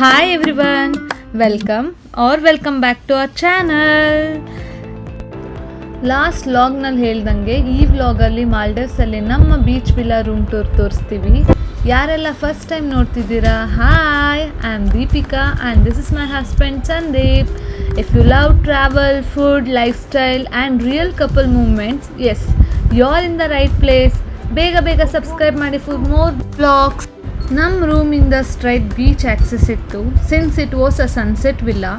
Hi everyone, welcome back to our channel. Last ವ್ಲಾಗ್ನಲ್ಲಿ ಹೇಳ್ದಂಗೆ ಈ ವ್ಲಾಗಲ್ಲಿ ಮಾಲ್ಡೀವ್ಸಲ್ಲಿ ನಮ್ಮ ಬೀಚ್ ವಿಲ್ಲಾ ರೂಮ್ ಟೂರ್ ತೋರಿಸ್ತೀವಿ. ಯಾರೆಲ್ಲ ಫಸ್ಟ್ ಟೈಮ್ ನೋಡ್ತಿದ್ದೀರಾ, hi, I am Deepika and this is my husband Sandeep. If you love travel, food, lifestyle and real couple moments, yes, you are in the right place. ಬೇಗ subscribe ಮಾಡಿ for more vlogs. ನಮ್ಮ ರೂಮಿಂದ straight beach access ಇತ್ತು. Since it was a sunset villa,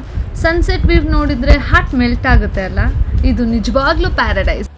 sunset view ನೋಡಿದರೆ heart melt ಆಗುತ್ತೆ ಅಲ್ಲ, ಇದು ನಿಜವಾಗ್ಲೂ ಪ್ಯಾರಡೈಸ್.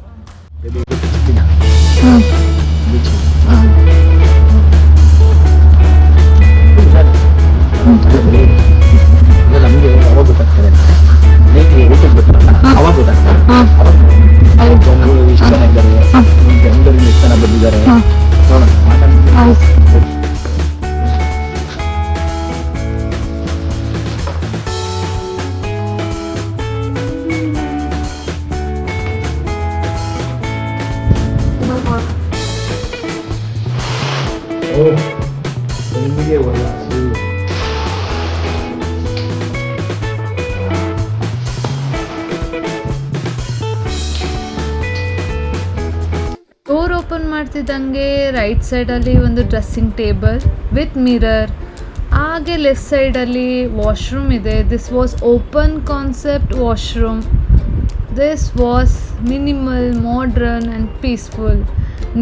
ಡೋರ್ ಓಪನ್ ಮಾಡ್ತಿದ್ದಂಗೆ ರೈಟ್ ಸೈಡಲ್ಲಿ ಒಂದು ಡ್ರೆಸ್ಸಿಂಗ್ ಟೇಬಲ್ ವಿತ್ ಮಿರರ್, ಹಾಗೆ ಲೆಫ್ಟ್ ಸೈಡಲ್ಲಿ ವಾಶ್ರೂಮ್ ಇದೆ. This was open concept washroom. This was minimal, modern and peaceful,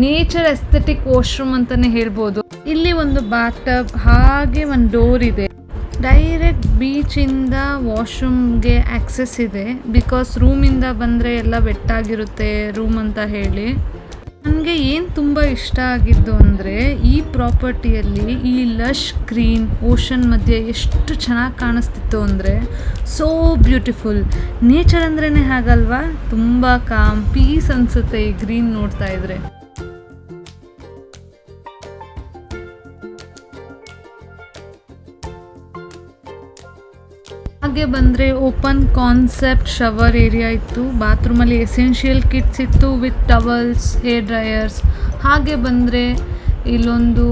nature aesthetic washroom ಅಂತಲೇ ಹೇಳ್ಬೋದು. ಇಲ್ಲಿ ಒಂದು ಬಾತ್ ಟಬ್, ಹಾಗೆ ಒಂದು ಡೋರ್ ಇದೆ. ಡೈರೆಕ್ಟ್ ಬೀಚಿಂದ ವಾಶ್ರೂಮ್ಗೆ ಆಕ್ಸೆಸ್ ಇದೆ, ಬಿಕಾಸ್ ರೂಮಿಂದ ಬಂದರೆ ಎಲ್ಲ ವೆಟ್ಟಾಗಿರುತ್ತೆ ರೂಮ್ ಅಂತ ಹೇಳಿ. ನನಗೆ ಏನು ತುಂಬ ಇಷ್ಟ ಆಗಿದ್ದು ಅಂದರೆ, ಈ ಪ್ರಾಪರ್ಟಿಯಲ್ಲಿ ಈ ಲಶ್ ಗ್ರೀನ್ ಓಷನ್ ಮಧ್ಯೆ ಎಷ್ಟು ಚೆನ್ನಾಗಿ ಕಾಣಿಸ್ತಿತ್ತು ಅಂದರೆ, ಸೋ ಬ್ಯೂಟಿಫುಲ್. ನೇಚರ್ ಅಂದ್ರೇ ಹಾಗಲ್ವಾ, ತುಂಬ ಕಾಮ್, ಪೀಸ್ ಅನಿಸುತ್ತೆ ಈ ಗ್ರೀನ್ ನೋಡ್ತಾ ಇದ್ರೆ. ಹಾಗೆ ಬಂದರೆ ಓಪನ್ ಕಾನ್ಸೆಪ್ಟ್ ಶವರ್ ಏರಿಯಾ ಇತ್ತು. ಬಾತ್ರೂಮಲ್ಲಿ ಎಸೆನ್ಷಿಯಲ್ ಕಿಟ್ಸ್ ಇತ್ತು ವಿತ್ ಟವಲ್ಸ್, ಹೇರ್ ಡ್ರೈಯರ್ಸ್. ಹಾಗೆ ಬಂದರೆ ಇಲ್ಲೊಂದು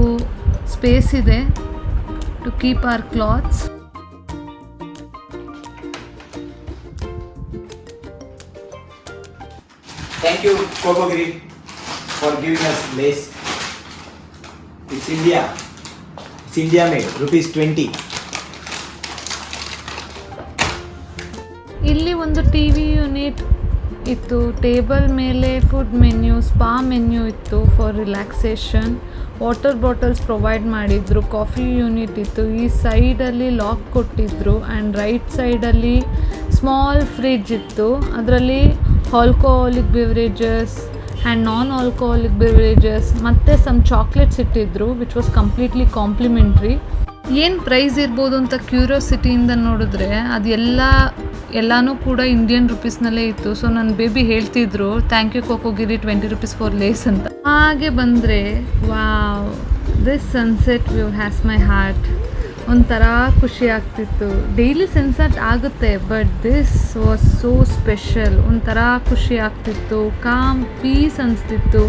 ಸ್ಪೇಸ್ ಇದೆ to keep our clothes. Thank you Kokogiri for giving us lace. It's India made, ₹20. ಇಲ್ಲಿ ಒಂದು ಟಿ ವಿ ಯೂನಿಟ್ ಇತ್ತು. ಟೇಬಲ್ ಮೇಲೆ ಫುಡ್ ಮೆನ್ಯೂ, ಸ್ಪಾ ಮೆನ್ಯೂ ಇತ್ತು for relaxation. Water bottles provide ಮಾಡಿದ್ರು. ಕಾಫಿ ಯೂನಿಟ್ ಇತ್ತು. ಈ ಸೈಡಲ್ಲಿ ಲಾಕ್ ಕೊಟ್ಟಿದ್ರು ಆ್ಯಂಡ್ ರೈಟ್ ಸೈಡಲ್ಲಿ ಸ್ಮಾಲ್ ಫ್ರಿಡ್ಜ್ ಇತ್ತು. ಅದರಲ್ಲಿ alcoholic beverages and non alcoholic beverages ಮತ್ತು ಸಮ್ ಚಾಕ್ಲೇಟ್ಸ್ ಇಟ್ಟಿದ್ರು, ವಿಚ್ ವಾಸ್ ಕಂಪ್ಲೀಟ್ಲಿ ಕಾಂಪ್ಲಿಮೆಂಟ್ರಿ. ಏನು ಪ್ರೈಸ್ ಇರ್ಬೋದು ಅಂತ ಕ್ಯೂರಿಯಾಸಿಟಿಯಿಂದ ನೋಡಿದ್ರೆ ಅದು ಎಲ್ಲನೂ ಕೂಡ ಇಂಡಿಯನ್ ರುಪೀಸ್ನಲ್ಲೇ ಇತ್ತು. ಸೊ ನನ್ನ ಬೇಬಿ ಹೇಳ್ತಿದ್ರು, ಥ್ಯಾಂಕ್ ಯು ಕೋಕೋಗಿರಿ, ₹20 ಫಾರ್ ಲೇಸ್ ಅಂತ. ಹಾಗೆ ಬಂದರೆ wow, this sunset view has my heart. ಒಂಥರ ಖುಷಿ ಆಗ್ತಿತ್ತು. ಡೈಲಿ ಸನ್ಸೆಟ್ ಆಗುತ್ತೆ, but this was so special. ಒಂಥರ ಖುಷಿ ಆಗ್ತಿತ್ತು, ಕಾಮ್, ಪೀಸ್ ಅನಿಸ್ತಿತ್ತು,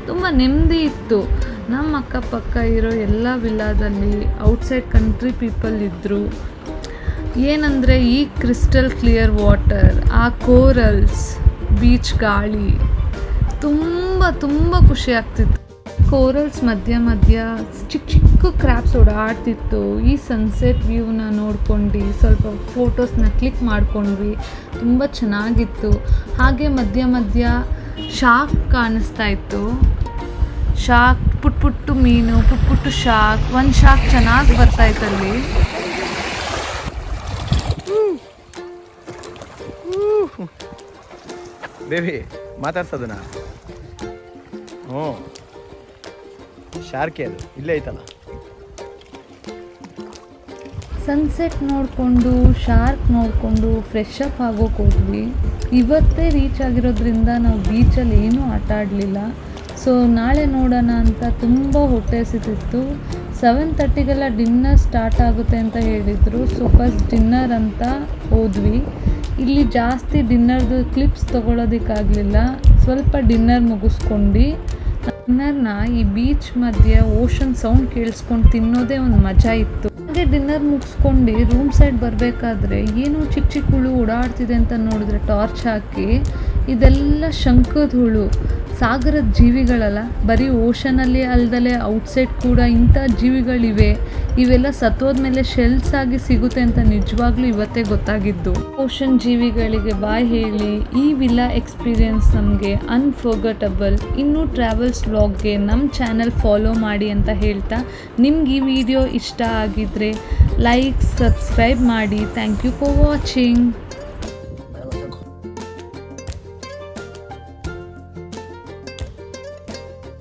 ತುಂಬ ನೆಮ್ಮದಿ ಇತ್ತು. ನಮ್ಮ ಅಕ್ಕಪಕ್ಕ ಇರೋ ಎಲ್ಲ ವಿಲ್ಲಾದಲ್ಲಿ ಔಟ್ಸೈಡ್ ಕಂಟ್ರಿ ಪೀಪಲ್ ಇದ್ದರು. ಏನಂದರೆ ಈ ಕ್ರಿಸ್ಟಲ್ ಕ್ಲಿಯರ್ ವಾಟರ್, ಆ ಕೋರಲ್ಸ್, ಬೀಚ್ ಗಾಳಿ, ತುಂಬ ಖುಷಿ ಆಗ್ತಿತ್ತು. ಕೋರಲ್ಸ್ ಮಧ್ಯ ಚಿಕ್ಕ ಕ್ರ್ಯಾಬ್ಸ್ ಓಡಾಡ್ತಿತ್ತು. ಈ ಸನ್ಸೆಟ್ ವ್ಯೂನ ನೋಡ್ಕೊಂಡು ಸ್ವಲ್ಪ ಫೋಟೋಸ್ನ ಕ್ಲಿಕ್ ಮಾಡ್ಕೊಂಡ್ವಿ, ತುಂಬ ಚೆನ್ನಾಗಿತ್ತು. ಹಾಗೆ ಮಧ್ಯ ಶಾರ್ಕ್ ಕಾಣಿಸ್ತಾ ಇತ್ತು. ಶಾರ್ಕ್, ಪುಟ್ಟು ಮೀನು, ಪುಟ್ಟು ಶಾರ್ಕ್. ಒಂದು ಶಾರ್ಕ್ ಚೆನ್ನಾಗಿ ಬರ್ತಾಯಿತ್ತಲ್ಲಿ. ಬೇಬಿ ಮಾತಾಡ್ಸೋದನ್ನ, ಶಾರ್ಕೆ ಅದು ಇಲ್ಲೇ ಐತಲ್ಲ. ಸನ್ಸೆಟ್ ನೋಡಿಕೊಂಡು, ಶಾರ್ಕ್ ನೋಡಿಕೊಂಡು ಫ್ರೆಶ್ ಅಪ್ ಆಗೋಕೆ ಹೋದ್ವಿ. ಇವತ್ತೇ ರೀಚ್ ಆಗಿರೋದ್ರಿಂದ ನಾವು ಬೀಚಲ್ಲಿ ಏನೂ ಆಟ ಆಡಲಿಲ್ಲ. ಸೊ ನಾಳೆ ನೋಡೋಣ ಅಂತ ತುಂಬ ಹೊಟ್ಟೆ ಹಸಿತಿತ್ತು. 7:30ಗೆಲ್ಲ ಡಿನ್ನರ್ ಸ್ಟಾರ್ಟ್ ಆಗುತ್ತೆ ಅಂತ ಹೇಳಿದರು. ಸೊ ಫಸ್ಟ್ ಡಿನ್ನರ್ ಅಂತ ಹೋದ್ವಿ. ಇಲ್ಲಿ ಜಾಸ್ತಿ ಡಿನ್ನರ್ದು ಕ್ಲಿಪ್ಸ್ ತೊಗೊಳೋದಕ್ಕಾಗಲಿಲ್ಲ. ಸ್ವಲ್ಪ ಡಿನ್ನರ್ ಮುಗಿಸ್ಕೊಂಡು ಡಿನ್ನರ್ನ ಈ ಬೀಚ್ ಮಧ್ಯೆ ಓಷನ್ ಸೌಂಡ್ ಕೇಳಿಸ್ಕೊಂಡು ತಿನ್ನೋದೇ ಒಂದು ಮಜಾ ಇತ್ತು. ಹಾಗೆ ಬೆಳಗ್ಗೆ ಡಿನ್ನರ್ ಮುಗಿಸ್ಕೊಂಡು ರೂಮ್ ಸೈಡ್ ಬರಬೇಕಾದ್ರೆ ಏನೋ ಚಿಕ್ಕ ಚಿಕ್ಕ ಹುಳು ಓಡಾಡ್ತಿದೆ ಅಂತ ನೋಡಿದ್ರೆ ಟಾರ್ಚ್ ಹಾಕಿ ಇದೆಲ್ಲ ಶಂಖದ ಹುಳು, ಸಾಗರದ ಜೀವಿಗಳಲ್ಲ, ಬರೀ ಓಷನಲ್ಲಿ ಅಲ್ದಲೆ ಔಟ್ಸೈಡ್ ಕೂಡ ಇಂಥ ಜೀವಿಗಳಿವೆ, ಇವೆಲ್ಲ ಸತ್ತೋದ್ಮೇಲೆ ಶೆಲ್ಸ್ ಆಗಿ ಸಿಗುತ್ತೆ ಅಂತ ನಿಜವಾಗ್ಲೂ ಇವತ್ತೇ ಗೊತ್ತಾಗಿದ್ದು. ಓಷನ್ ಜೀವಿಗಳಿಗೆ ಬಾಯ್ ಹೇಳಿ ಈ ವಿಲ್ಲಾ ಎಕ್ಸ್ಪೀರಿಯನ್ಸ್ ನಮಗೆ ಅನ್ಫರ್ಗಟಬಲ್. ಇನ್ನೂ ಟ್ರಾವೆಲ್ಸ್ ವ್ಲಾಗ್ಗೆ ನಮ್ಮ ಚಾನಲ್ ಫಾಲೋ ಮಾಡಿ ಅಂತ ಹೇಳ್ತಾ, ನಿಮ್ಗೆ ಈ ವಿಡಿಯೋ ಇಷ್ಟ ಆಗಿದ್ರೆ ಲೈಕ್, ಸಬ್ಸ್ಕ್ರೈಬ್ ಮಾಡಿ. Thank you for watching.